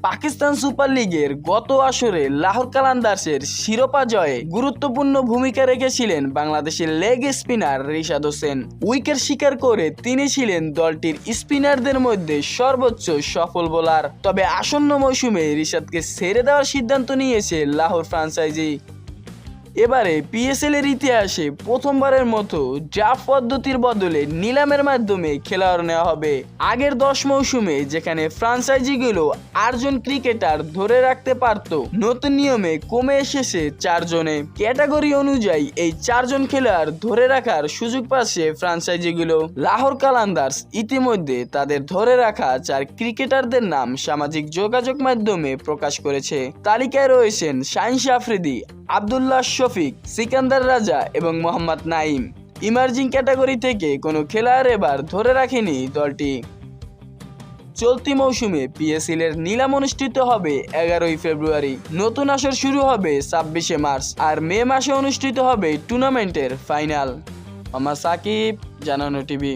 Pakistan super লিগের গত আসরে লাহোর কালান্দার্সের শিরোপা জয়ে গুরুত্বপূর্ণ ভূমিকা রেখেছিলেন বাংলাদেশের leg spinner Rishad Hossain. Wicket শিকার করে তিনি ছিলেন দলটির স্পিনারদের মধ্যে সর্বোচ্চ সফল বোলার। তবে আসন্ন মৌসুমে রিশাদকে ছেড়ে দেওয়ার সিদ্ধান্ত নিয়েছে লাহোর ফ্র্যাঞ্চাইজি। এবারে পিএসএল এর ইতিহাসে প্রথমবারের মতো ড্রাফট পদ্ধতির বদলে নিলামের মাধ্যমে খেলোয়াড় নেওয়া হবে। আগের 10 মৌসুমে যেখানে ফ্র্যাঞ্চাইজিগুলো 8 জন ক্রিকেটার ধরে রাখতে পারত, নতুন নিয়মে কমে এসেছে 4 জনে। ক্যাটাগরি অনুযায়ী এই 4 জন খেলোয়াড় ধরে রাখার সুযোগ পাচ্ছে ফ্র্যাঞ্চাইজিগুলো। লাহোর কালান্দার্স ইতিমধ্যে তাদের ধরে রাখা 4 ক্রিকেটারদের নাম সামাজিক যোগাযোগ মাধ্যমে প্রকাশ করেছে। তালিকায় রয়েছেন শাহিন আফ্রিদি, আব্দুল্লাহ শফিক, সিকান্দার রাজা এবং মোহাম্মদ নাইম। ইমার্জিং ক্যাটাগরি থেকে কোনো খেলোয়াড় এবার ধরে রাখেনি দলটি। চলতি মৌসুমে পিএসএল এর নিলাম অনুষ্ঠিত হবে 11 ফেব্রুয়ারি। নতুন আসর শুরু হবে 26 মার্চ, আর মে মাসে অনুষ্ঠিত হবে টুর্নামেন্টের ফাইনাল। আমার সাকিব, জানানো টিভি।